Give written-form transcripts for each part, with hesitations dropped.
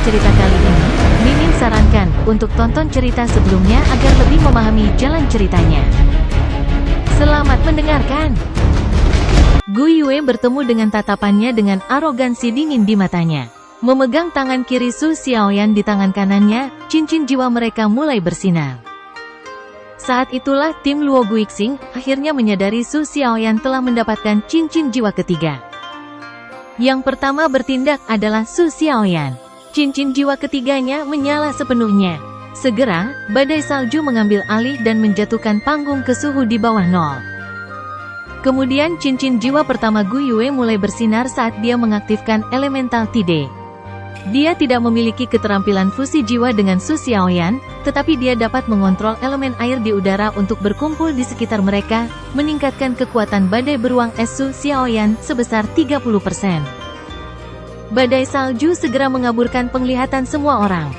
cerita kali ini, Mimin sarankan untuk tonton cerita sebelumnya agar lebih memahami jalan ceritanya. Selamat mendengarkan. Gu Yue bertemu dengan tatapannya dengan arogansi dingin di matanya. Memegang tangan kiri Su Xiaoyan di tangan kanannya, cincin jiwa mereka mulai bersinar. Saat itulah tim Luo Guixing akhirnya menyadari Su Xiaoyan telah mendapatkan cincin jiwa ketiga. Yang pertama bertindak adalah Su Xiaoyan. Cincin jiwa ketiganya menyala sepenuhnya. Segera, badai salju mengambil alih dan menjatuhkan panggung ke suhu di bawah nol. Kemudian cincin jiwa pertama Gu Yue mulai bersinar saat dia mengaktifkan elemental Tide. Dia tidak memiliki keterampilan fusi jiwa dengan Su Xiaoyan, tetapi dia dapat mengontrol elemen air di udara untuk berkumpul di sekitar mereka, meningkatkan kekuatan badai beruang es Su Xiaoyan sebesar 30%. Badai salju segera mengaburkan penglihatan semua orang.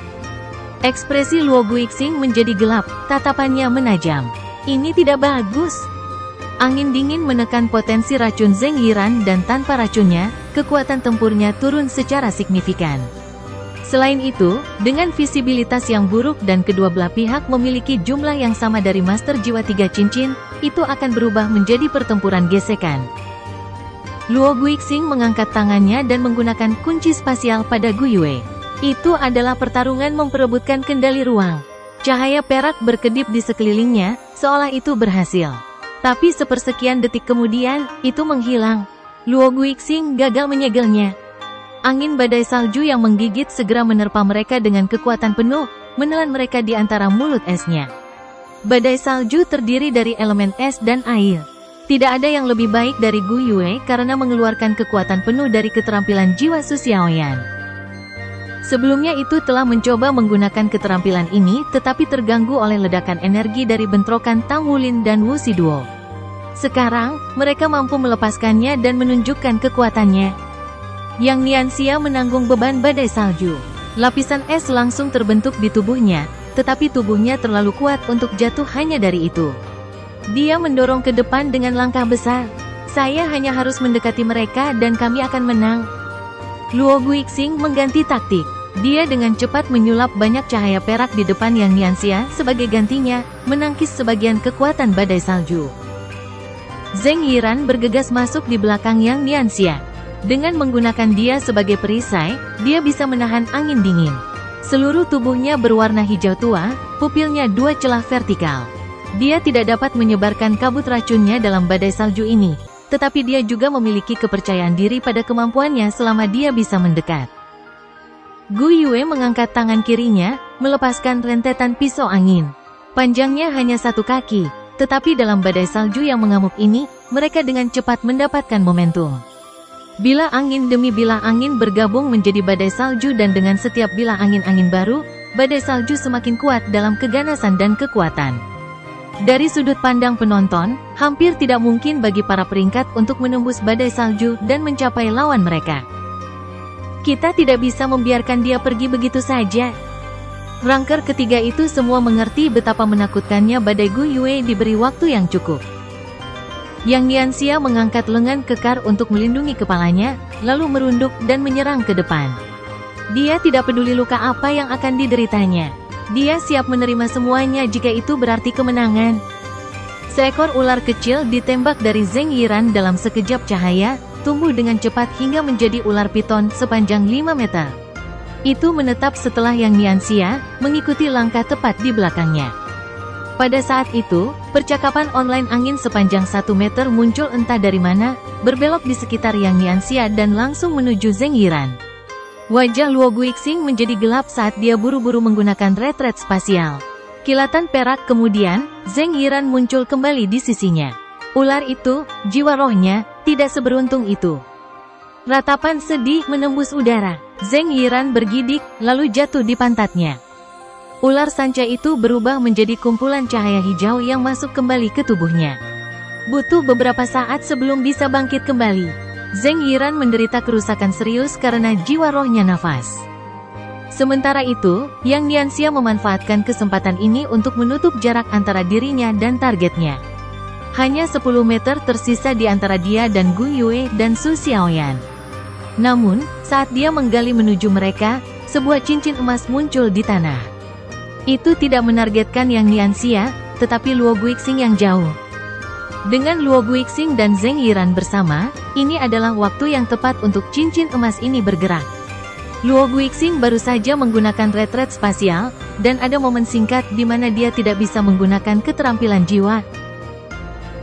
Ekspresi Luo Guixing menjadi gelap, tatapannya menajam. Ini tidak bagus. Angin dingin menekan potensi racun Zheng Yiran dan tanpa racunnya, kekuatan tempurnya turun secara signifikan. Selain itu, dengan visibilitas yang buruk dan kedua belah pihak memiliki jumlah yang sama dari Master Jiwa 3 cincin, itu akan berubah menjadi pertempuran gesekan. Luo Guixing mengangkat tangannya dan menggunakan kunci spasial pada Gu Yue. Itu adalah pertarungan memperebutkan kendali ruang. Cahaya perak berkedip di sekelilingnya, seolah itu berhasil. Tapi sepersekian detik kemudian, itu menghilang. Luo Guixing gagal menyegelnya. Angin badai salju yang menggigit segera menerpa mereka dengan kekuatan penuh, menelan mereka di antara mulut esnya. Badai salju terdiri dari elemen es dan air. Tidak ada yang lebih baik dari Gu Yue karena mengeluarkan kekuatan penuh dari keterampilan jiwa Su Xiaoyan. Sebelumnya itu telah mencoba menggunakan keterampilan ini tetapi terganggu oleh ledakan energi dari bentrokan Tang Wulin dan Wu Siduo. Sekarang, mereka mampu melepaskannya dan menunjukkan kekuatannya. Yang Nianxia menanggung beban badai salju. Lapisan es langsung terbentuk di tubuhnya, tetapi tubuhnya terlalu kuat untuk jatuh hanya dari itu. Dia mendorong ke depan dengan langkah besar. Saya hanya harus mendekati mereka dan kami akan menang. Luo Guixing mengganti taktik. Dia dengan cepat menyulap banyak cahaya perak di depan Yang Nianxia sebagai gantinya, menangkis sebagian kekuatan badai salju. Zheng Yiran bergegas masuk di belakang Yang Nianxia. Dengan menggunakan dia sebagai perisai, dia bisa menahan angin dingin. Seluruh tubuhnya berwarna hijau tua, pupilnya dua celah vertikal. Dia tidak dapat menyebarkan kabut racunnya dalam badai salju ini, tetapi dia juga memiliki kepercayaan diri pada kemampuannya selama dia bisa mendekat. Gu Yue mengangkat tangan kirinya, melepaskan rentetan pisau angin. Panjangnya hanya 1 kaki, tetapi dalam badai salju yang mengamuk ini, mereka dengan cepat mendapatkan momentum. Bilah angin demi bilah angin bergabung menjadi badai salju dan dengan setiap bilah angin-angin baru, badai salju semakin kuat dalam keganasan dan kekuatan. Dari sudut pandang penonton, hampir tidak mungkin bagi para peringkat untuk menembus badai salju dan mencapai lawan mereka. Kita tidak bisa membiarkan dia pergi begitu saja. Ranker ketiga itu semua mengerti betapa menakutkannya badai Gu Yue diberi waktu yang cukup. Yang Nianxia mengangkat lengan kekar untuk melindungi kepalanya, lalu merunduk dan menyerang ke depan. Dia tidak peduli luka apa yang akan dideritanya. Dia siap menerima semuanya jika itu berarti kemenangan. Seekor ular kecil ditembak dari Zheng Yiran dalam sekejap cahaya, tumbuh dengan cepat hingga menjadi ular piton sepanjang 5 meter. Itu menetap setelah Yang Nianxia mengikuti langkah tepat di belakangnya. Pada saat itu, percakapan online angin sepanjang 1 meter muncul entah dari mana, berbelok di sekitar Yang Nianxia dan langsung menuju Zheng Yiran. Wajah Luo Guixing menjadi gelap saat dia buru-buru menggunakan retret spasial. Kilatan perak kemudian, Zheng Yiran muncul kembali di sisinya. Ular itu, jiwa rohnya, tidak seberuntung itu. Ratapan sedih menembus udara. Zheng Yiran bergidik, lalu jatuh di pantatnya. Ular sanca itu berubah menjadi kumpulan cahaya hijau yang masuk kembali ke tubuhnya. Butuh beberapa saat sebelum bisa bangkit kembali. Zheng Yiran menderita kerusakan serius karena jiwa rohnya nafas. Sementara itu, Yang Nianxia memanfaatkan kesempatan ini untuk menutup jarak antara dirinya dan targetnya. Hanya 10 meter tersisa di antara dia dan Gu Yue dan Su Xiaoyan. Namun, saat dia menggali menuju mereka, sebuah cincin emas muncul di tanah. Itu tidak menargetkan Yang Nianxia, tetapi Luo Guixing yang jauh. Dengan Luo Guixing dan Zheng Yiran bersama, ini adalah waktu yang tepat untuk cincin emas ini bergerak. Luo Guixing baru saja menggunakan retret spasial, dan ada momen singkat di mana dia tidak bisa menggunakan keterampilan jiwa.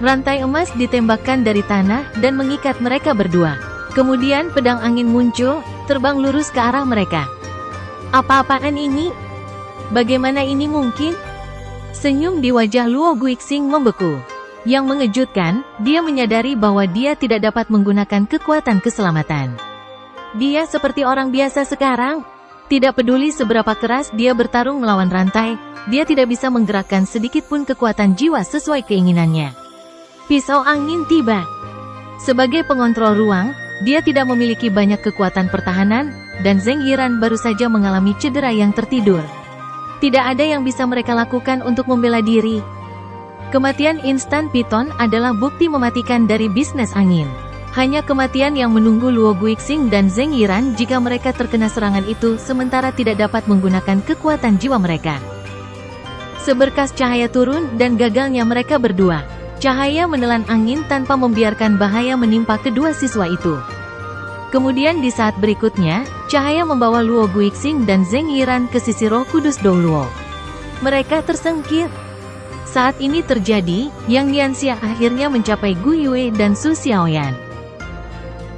Rantai emas ditembakkan dari tanah dan mengikat mereka berdua. Kemudian pedang angin muncul, terbang lurus ke arah mereka. Apa-apaan ini? Bagaimana ini mungkin? Senyum di wajah Luo Guixing membeku. Yang mengejutkan, dia menyadari bahwa dia tidak dapat menggunakan kekuatan keselamatan. Dia seperti orang biasa sekarang. Tidak peduli seberapa keras dia bertarung melawan rantai, dia tidak bisa menggerakkan sedikit pun kekuatan jiwa sesuai keinginannya. Pisau angin tiba. Sebagai pengontrol ruang, dia tidak memiliki banyak kekuatan pertahanan, dan Zheng Yiran baru saja mengalami cedera yang tertidur. Tidak ada yang bisa mereka lakukan untuk membela diri. Kematian instan Piton adalah bukti mematikan dari bisnis angin. Hanya kematian yang menunggu Luo Guixing dan Zheng Yiran jika mereka terkena serangan itu sementara tidak dapat menggunakan kekuatan jiwa mereka. Seberkas cahaya turun dan gagalnya mereka berdua. Cahaya menelan angin tanpa membiarkan bahaya menimpa kedua siswa itu. Kemudian di saat berikutnya, cahaya membawa Luo Guixing dan Zheng Yiran ke sisi Roh Kudus Dongluo. Mereka tersingkir. Saat ini terjadi, Yang Nianxia akhirnya mencapai Gu Yue dan Su Xiaoyan.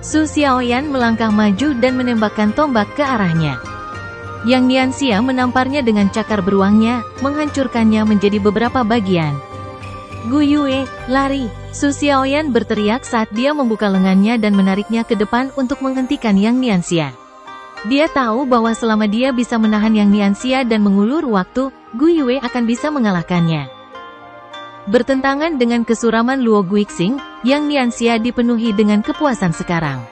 Su Xiaoyan melangkah maju dan menembakkan tombak ke arahnya. Yang Nianxia menamparnya dengan cakar beruangnya, menghancurkannya menjadi beberapa bagian. Gu Yue, lari! Su Xiaoyan berteriak saat dia membuka lengannya dan menariknya ke depan untuk menghentikan Yang Nianxia. Dia tahu bahwa selama dia bisa menahan Yang Nianxia dan mengulur waktu, Gu Yue akan bisa mengalahkannya. Bertentangan dengan kesuraman Luo Guixing, Yang Nianxia dipenuhi dengan kepuasan sekarang.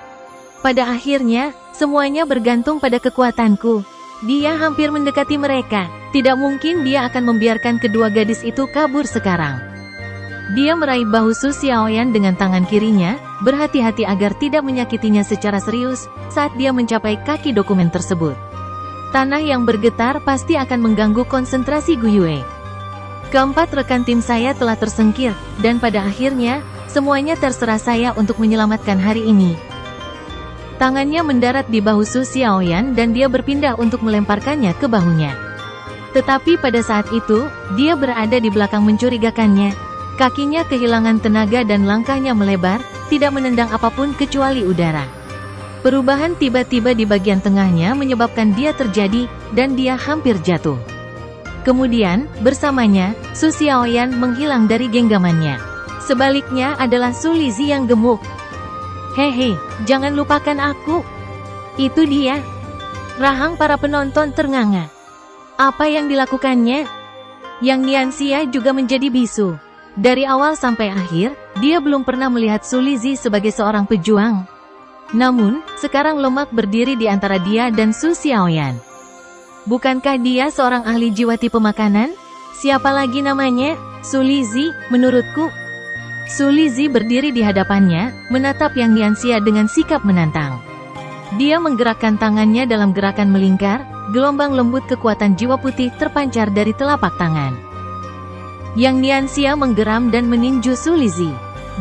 Pada akhirnya, semuanya bergantung pada kekuatanku. Dia hampir mendekati mereka. Tidak mungkin dia akan membiarkan kedua gadis itu kabur sekarang. Dia meraih bahu Su Xiaoyan dengan tangan kirinya, berhati-hati agar tidak menyakitinya secara serius, saat dia mencapai kaki dokumen tersebut. Tanah yang bergetar pasti akan mengganggu konsentrasi Gu Yue. Keempat rekan tim saya telah tersingkir, dan pada akhirnya, semuanya terserah saya untuk menyelamatkan hari ini. Tangannya mendarat di bahu Su Xiaoyan dan dia berpindah untuk melemparkannya ke bahunya. Tetapi pada saat itu, dia berada di belakang mencurigakannya. Kakinya kehilangan tenaga dan langkahnya melebar, tidak menendang apapun kecuali udara. Perubahan tiba-tiba di bagian tengahnya menyebabkan dia terjadi, dan dia hampir jatuh. Kemudian, bersamanya, Su Xiaoyan menghilang dari genggamannya. Sebaliknya adalah Su Lizhi yang gemuk. Hehe, jangan lupakan aku. Itu dia. Rahang para penonton ternganga. Apa yang dilakukannya? Yang Nianxia juga menjadi bisu. Dari awal sampai akhir, dia belum pernah melihat Su Lizhi sebagai seorang pejuang. Namun, sekarang lemak berdiri di antara dia dan Su Xiaoyan. Bukankah dia seorang ahli jiwa tipe makanan? Siapa lagi namanya? Su Lizhi, menurutku. Su Lizhi berdiri di hadapannya, menatap Yang Nianxia dengan sikap menantang. Dia menggerakkan tangannya dalam gerakan melingkar, gelombang lembut kekuatan jiwa putih terpancar dari telapak tangan. Yang Nianxia menggeram dan meninju Su Lizhi.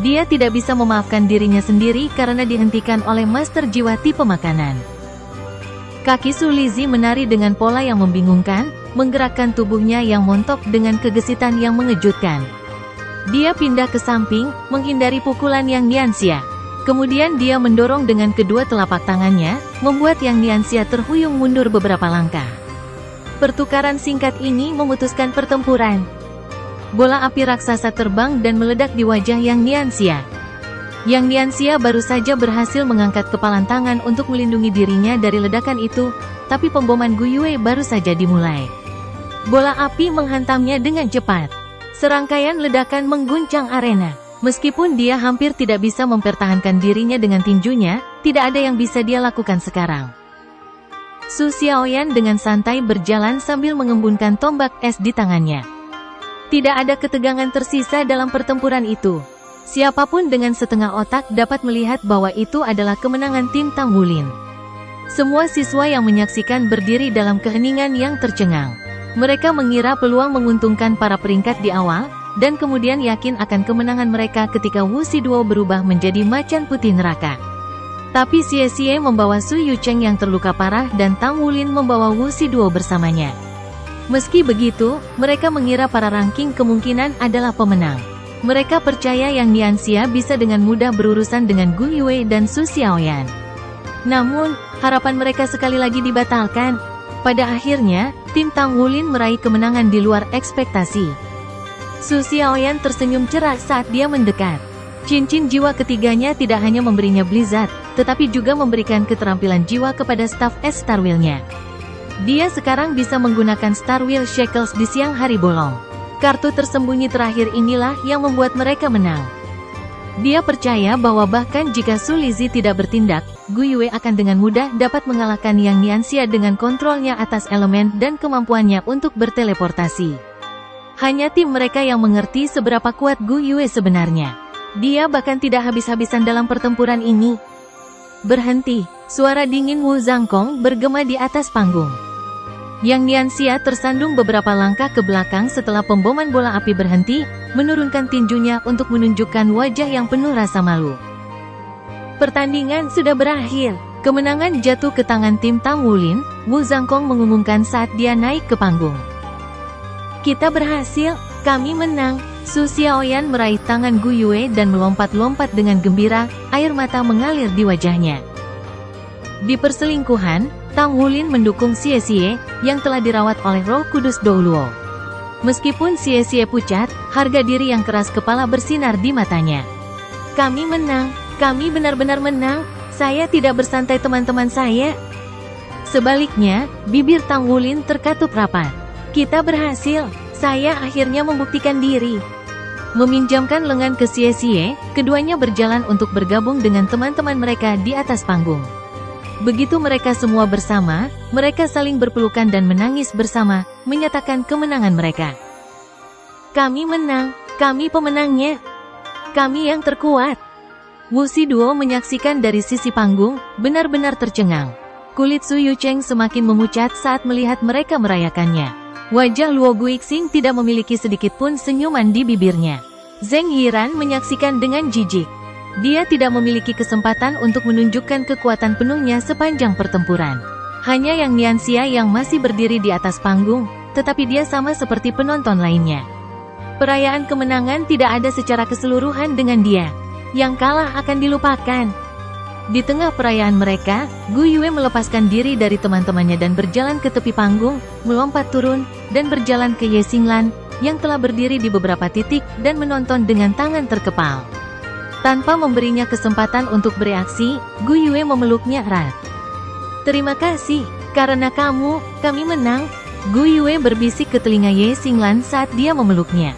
Dia tidak bisa memaafkan dirinya sendiri karena dihentikan oleh master jiwa tipe makanan. Kaki Su Lizhi menari dengan pola yang membingungkan, menggerakkan tubuhnya yang montok dengan kegesitan yang mengejutkan. Dia pindah ke samping, menghindari pukulan Yang Nianxia. Kemudian dia mendorong dengan kedua telapak tangannya, membuat Yang Nianxia terhuyung mundur beberapa langkah. Pertukaran singkat ini memutuskan pertempuran. Bola api raksasa terbang dan meledak di wajah Yang Nianxia. Yang Nianxia baru saja berhasil mengangkat kepalan tangan untuk melindungi dirinya dari ledakan itu, tapi pemboman Gu Yue baru saja dimulai. Bola api menghantamnya dengan cepat. Serangkaian ledakan mengguncang arena. Meskipun dia hampir tidak bisa mempertahankan dirinya dengan tinjunya, tidak ada yang bisa dia lakukan sekarang. Su Xiaoyan dengan santai berjalan sambil mengembunkan tombak es di tangannya. Tidak ada ketegangan tersisa dalam pertempuran itu. Siapapun dengan setengah otak dapat melihat bahwa itu adalah kemenangan tim Tang Wulin. Semua siswa yang menyaksikan berdiri dalam keheningan yang tercengang. Mereka mengira peluang menguntungkan para peringkat di awal, dan kemudian yakin akan kemenangan mereka ketika Wu Shiduo berubah menjadi macan putih neraka. Tapi Xie membawa Su Yucheng yang terluka parah dan Tang Wulin membawa Wu Shiduo bersamanya. Meski begitu, mereka mengira para ranking kemungkinan adalah pemenang. Mereka percaya Yang Nianxia bisa dengan mudah berurusan dengan Gu Yue dan Su Xiaoyan. Namun, harapan mereka sekali lagi dibatalkan. Pada akhirnya, tim Tang Wulin meraih kemenangan di luar ekspektasi. Su Xiaoyan tersenyum cerah saat dia mendekat. Cincin jiwa ketiganya tidak hanya memberinya blizzard, tetapi juga memberikan keterampilan jiwa kepada staf es Star Wheel-nya. Dia sekarang bisa menggunakan Star Wheel Shackles di siang hari bolong. Kartu tersembunyi terakhir inilah yang membuat mereka menang. Dia percaya bahwa bahkan jika Su Lizzie tidak bertindak, Gu Yue akan dengan mudah dapat mengalahkan Yang Nianxia dengan kontrolnya atas elemen dan kemampuannya untuk berteleportasi. Hanya tim mereka yang mengerti seberapa kuat Gu Yue sebenarnya. Dia bahkan tidak habis-habisan dalam pertempuran ini. Berhenti, suara dingin Wu Zhangkong bergema di atas panggung. Yang Nianxia tersandung beberapa langkah ke belakang setelah pemboman bola api berhenti, menurunkan tinjunya untuk menunjukkan wajah yang penuh rasa malu. Pertandingan sudah berakhir. Kemenangan jatuh ke tangan tim Tang Wulin, Wu Zhangkong mengumumkan saat dia naik ke panggung. Kita berhasil, kami menang. Su Xiaoyan meraih tangan Gu Yue dan melompat-lompat dengan gembira, air mata mengalir di wajahnya. Di perselingkuhan, Tang Wulin mendukung Xie yang telah dirawat oleh Roh Kudus Douluo. Meskipun Xie pucat, harga diri yang keras kepala bersinar di matanya. Kami menang, kami benar-benar menang, saya tidak bersantai teman-teman saya. Sebaliknya, bibir Tang Wulin terkatup rapat. Kita berhasil, saya akhirnya membuktikan diri. Meminjamkan lengan ke Xie, keduanya berjalan untuk bergabung dengan teman-teman mereka di atas panggung. Begitu mereka semua bersama, mereka saling berpelukan dan menangis bersama, menyatakan kemenangan mereka. Kami menang, kami pemenangnya. Kami yang terkuat. Wu Shiduo menyaksikan dari sisi panggung, benar-benar tercengang. Kulit Su Yucheng semakin memucat saat melihat mereka merayakannya. Wajah Luo Guixing tidak memiliki sedikit pun senyuman di bibirnya. Zheng Yiran menyaksikan dengan jijik. Dia tidak memiliki kesempatan untuk menunjukkan kekuatan penuhnya sepanjang pertempuran. Hanya Yang Nianxia yang masih berdiri di atas panggung, tetapi dia sama seperti penonton lainnya. Perayaan kemenangan tidak ada secara keseluruhan dengan dia. Yang kalah akan dilupakan. Di tengah perayaan mereka, Gu Yue melepaskan diri dari teman-temannya dan berjalan ke tepi panggung, melompat turun, dan berjalan ke Ye Xinglan, yang telah berdiri di beberapa titik dan menonton dengan tangan terkepal. Tanpa memberinya kesempatan untuk bereaksi, Gu Yue memeluknya erat. Terima kasih, karena kamu, kami menang. Gu Yue berbisik ke telinga Ye Xinglan saat dia memeluknya.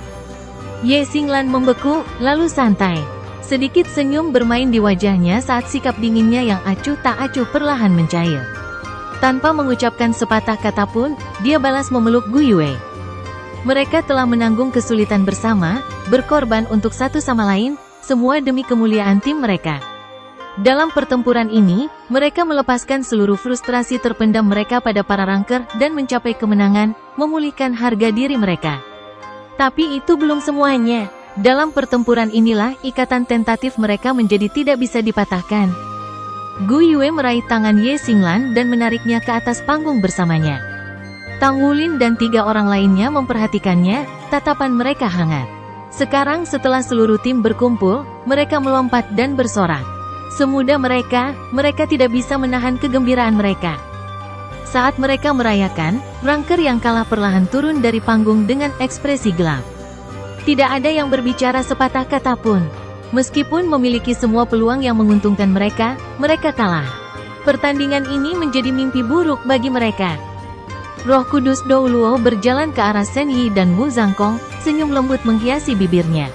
Ye Xinglan membeku, lalu santai. Sedikit senyum bermain di wajahnya saat sikap dinginnya yang acuh tak acuh perlahan mencair. Tanpa mengucapkan sepatah kata pun, dia balas memeluk Gu Yue. Mereka telah menanggung kesulitan bersama, berkorban untuk satu sama lain, semua demi kemuliaan tim mereka. Dalam pertempuran ini, mereka melepaskan seluruh frustrasi terpendam mereka pada para ranker dan mencapai kemenangan, memulihkan harga diri mereka. Tapi itu belum semuanya. Dalam pertempuran inilah ikatan tentatif mereka menjadi tidak bisa dipatahkan. Gu Yue meraih tangan Ye Xinglan dan menariknya ke atas panggung bersamanya. Tang Wulin dan 3 orang lainnya memperhatikannya, tatapan mereka hangat. Sekarang setelah seluruh tim berkumpul, mereka melompat dan bersorak. Semudah mereka tidak bisa menahan kegembiraan mereka. Saat mereka merayakan, ranker yang kalah perlahan turun dari panggung dengan ekspresi gelap. Tidak ada yang berbicara sepatah kata pun. Meskipun memiliki semua peluang yang menguntungkan mereka, mereka kalah. Pertandingan ini menjadi mimpi buruk bagi mereka. Roh Kudus Douluo berjalan ke arah Shen Yi dan Wu Zhangkong, senyum lembut menghiasi bibirnya.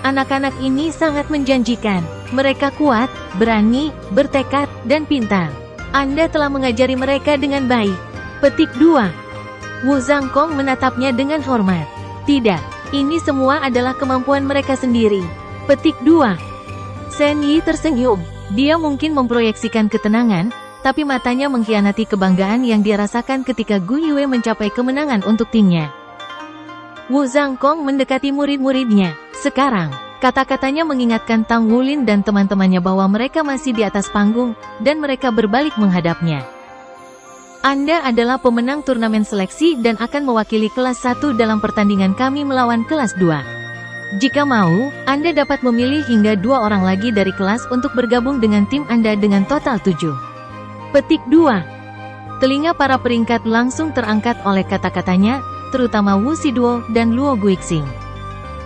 Anak-anak ini sangat menjanjikan. Mereka kuat, berani, bertekad, dan pintar. Anda telah mengajari mereka dengan baik. Petik 2. Wu Zhangkong menatapnya dengan hormat. Tidak, ini semua adalah kemampuan mereka sendiri. Petik 2. Shen Yi tersenyum. Dia mungkin memproyeksikan ketenangan, tapi matanya mengkhianati kebanggaan yang dia rasakan ketika Gu Yue mencapai kemenangan untuk timnya. Wu Zhangkong mendekati murid-muridnya. Sekarang, kata-katanya mengingatkan Tang Wulin dan teman-temannya bahwa mereka masih di atas panggung, dan mereka berbalik menghadapnya. Anda adalah pemenang turnamen seleksi dan akan mewakili kelas 1 dalam pertandingan kami melawan kelas 2. Jika mau, Anda dapat memilih hingga 2 orang lagi dari kelas untuk bergabung dengan tim Anda dengan total 7. Petik 2. Telinga para peringkat langsung terangkat oleh kata-katanya, terutama Wu Siduo dan Luo Guixing.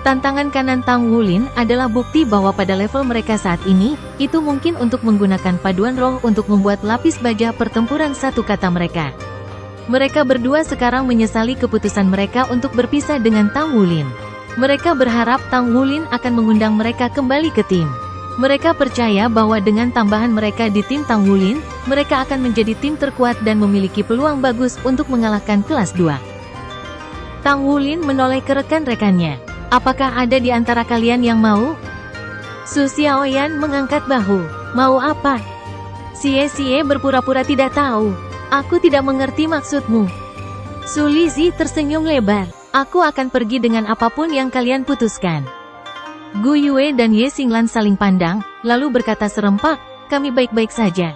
Tantangan kanan Tang Wulin adalah bukti bahwa pada level mereka saat ini, itu mungkin untuk menggunakan paduan roh untuk membuat lapis baja pertempuran satu kata mereka. Mereka berdua sekarang menyesali keputusan mereka untuk berpisah dengan Tang Wulin. Mereka berharap Tang Wulin akan mengundang mereka kembali ke tim. Mereka percaya bahwa dengan tambahan mereka di tim Tang Wulin, mereka akan menjadi tim terkuat dan memiliki peluang bagus untuk mengalahkan kelas 2. Tang Wulin menoleh ke rekan-rekannya. Apakah ada di antara kalian yang mau? Su Xiaoyan mengangkat bahu. Mau apa? Xie berpura-pura tidak tahu. Aku tidak mengerti maksudmu. Su Lizhi tersenyum lebar. Aku akan pergi dengan apapun yang kalian putuskan. Gu Yue dan Ye Xinglan saling pandang, lalu berkata serempak, kami baik-baik saja.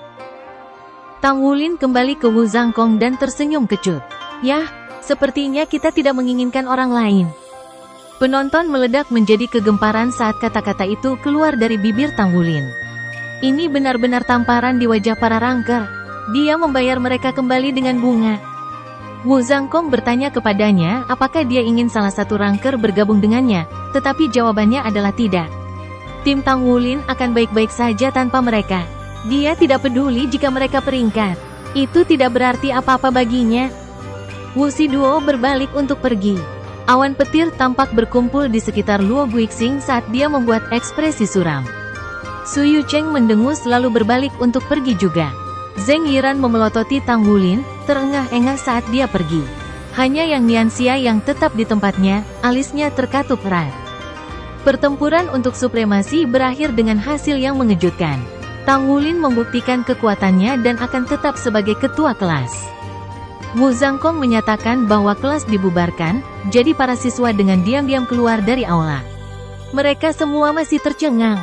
Tang Wulin kembali ke Wu Zhangkong dan tersenyum kecut. Yah, sepertinya kita tidak menginginkan orang lain. Penonton meledak menjadi kegemparan saat kata-kata itu keluar dari bibir Tang Wulin. Ini benar-benar tamparan di wajah para rangker. Dia membayar mereka kembali dengan bunga. Wu Zhangkong bertanya kepadanya apakah dia ingin salah satu rangker bergabung dengannya, tetapi jawabannya adalah tidak. Tim Tang Wulin akan baik-baik saja tanpa mereka. Dia tidak peduli jika mereka peringkat. Itu tidak berarti apa-apa baginya. Wu Siduo berbalik untuk pergi. Awan petir tampak berkumpul di sekitar Luo Guixing saat dia membuat ekspresi suram. Su Yucheng mendengus lalu berbalik untuk pergi juga. Zheng Yiran memelototi Tang Wulin, terengah-engah saat dia pergi. Hanya Yang Nianxia yang tetap di tempatnya, alisnya terkatup erat. Pertempuran untuk supremasi berakhir dengan hasil yang mengejutkan. Tang Wulin membuktikan kekuatannya dan akan tetap sebagai ketua kelas. Wu Zhangkong menyatakan bahwa kelas dibubarkan, jadi para siswa dengan diam-diam keluar dari aula. Mereka semua masih tercengang.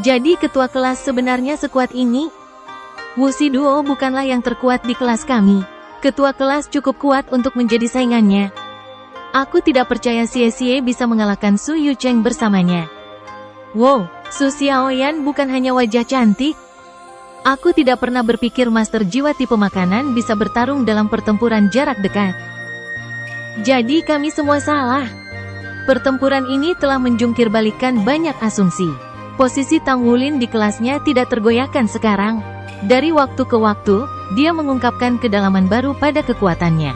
Jadi ketua kelas sebenarnya sekuat ini? Wu Siduo bukanlah yang terkuat di kelas kami. Ketua kelas cukup kuat untuk menjadi saingannya. Aku tidak percaya Xie bisa mengalahkan Su Yucheng bersamanya. Wow, Su Xiaoyan bukan hanya wajah cantik. Aku tidak pernah berpikir Master Jiwa tipe makanan bisa bertarung dalam pertempuran jarak dekat. Jadi kami semua salah. Pertempuran ini telah menjungkir balikan banyak asumsi. Posisi Tang Wulin di kelasnya tidak tergoyahkan sekarang. Dari waktu ke waktu, dia mengungkapkan kedalaman baru pada kekuatannya.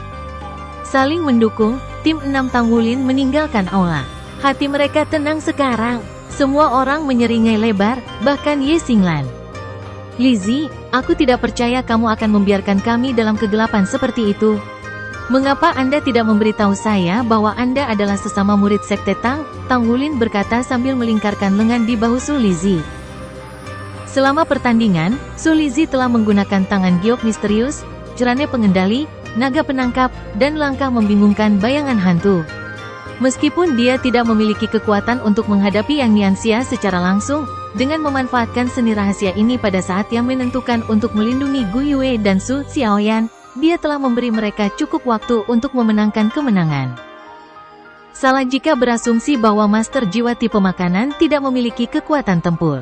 Saling mendukung, tim 6 Tang Wulin meninggalkan aula. Hati mereka tenang sekarang. Semua orang menyeringai lebar, bahkan Ye Xinglan. Lizhi, aku tidak percaya kamu akan membiarkan kami dalam kegelapan seperti itu. Mengapa Anda tidak memberitahu saya bahwa Anda adalah sesama murid Sekte Tang? Tang Wulin berkata sambil melingkarkan lengan di bahu Su Lizhi. Selama pertandingan, Su Lizhi telah menggunakan tangan giok misterius, jerane pengendali, naga penangkap, dan langkah membingungkan bayangan hantu. Meskipun dia tidak memiliki kekuatan untuk menghadapi Yang Nianxia secara langsung, dengan memanfaatkan seni rahasia ini pada saat yang menentukan untuk melindungi Gu Yue dan Su Xiaoyan, dia telah memberi mereka cukup waktu untuk memenangkan kemenangan. Salah jika berasumsi bahwa Master Jiwa tipe makanan tidak memiliki kekuatan tempur.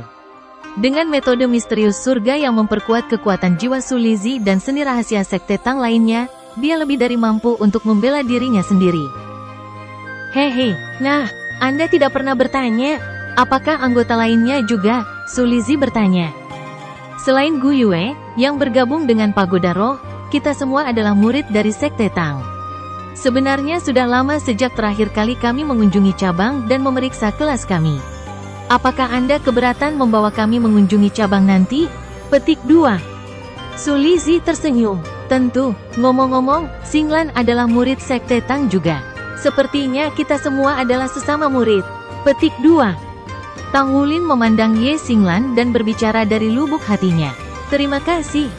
Dengan metode misterius surga yang memperkuat kekuatan jiwa Su Lizhi dan seni rahasia Sekte Tang lainnya, dia lebih dari mampu untuk membela dirinya sendiri. Hehe, nah, Anda tidak pernah bertanya, apakah anggota lainnya juga? Su Lizhi bertanya. Selain Gu Yue, yang bergabung dengan Pagoda Roh, kita semua adalah murid dari Sekte Tang. Sebenarnya sudah lama sejak terakhir kali kami mengunjungi cabang dan memeriksa kelas kami. Apakah Anda keberatan membawa kami mengunjungi cabang nanti? Petik 2. Su Lizhi tersenyum. Tentu, ngomong-ngomong, Xinglan adalah murid Sekte Tang juga. Sepertinya kita semua adalah sesama murid. Petik 2. Tang Wulin memandang Ye Xinglan dan berbicara dari lubuk hatinya. Terima kasih.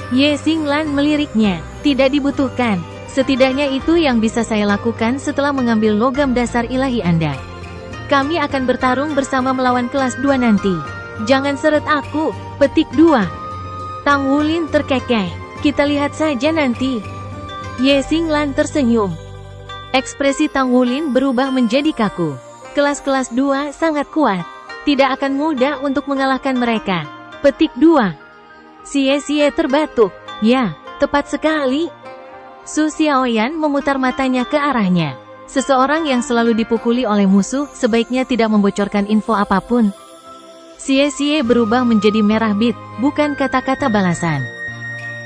Ye Xinglan meliriknya. Tidak dibutuhkan. Setidaknya itu yang bisa saya lakukan setelah mengambil logam dasar ilahi Anda. Kami akan bertarung bersama melawan kelas 2 nanti. Jangan seret aku, petik 2. Tang Wulin terkekeh. Kita lihat saja nanti. Ye Xinglan tersenyum. Ekspresi Tang Wulin berubah menjadi kaku. Kelas-kelas 2 sangat kuat. Tidak akan mudah untuk mengalahkan mereka. Petik 2. Xie terbatuk. Ya, tepat sekali. Su Xiaoyan memutar matanya ke arahnya. Seseorang yang selalu dipukuli oleh musuh sebaiknya tidak membocorkan info apapun. Xie berubah menjadi merah bit, bukan kata-kata balasan.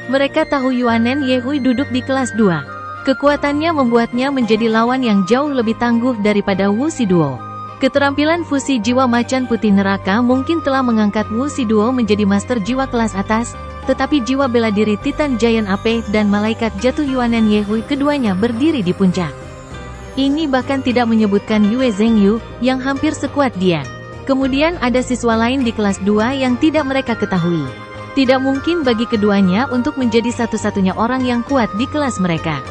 Mereka tahu Yuanen Yehui duduk di kelas 2. Kekuatannya membuatnya menjadi lawan yang jauh lebih tangguh daripada Wu Shiduo. Keterampilan fusi jiwa macan putih neraka mungkin telah mengangkat Wu Shiduo menjadi master jiwa kelas atas, tetapi jiwa bela diri Titan Giant Ape dan malaikat jatuh Yuanen Yehui keduanya berdiri di puncak. Ini bahkan tidak menyebutkan Yue Zhengyu, yang hampir sekuat dia. Kemudian ada siswa lain di kelas 2 yang tidak mereka ketahui. Tidak mungkin bagi keduanya untuk menjadi satu-satunya orang yang kuat di kelas mereka.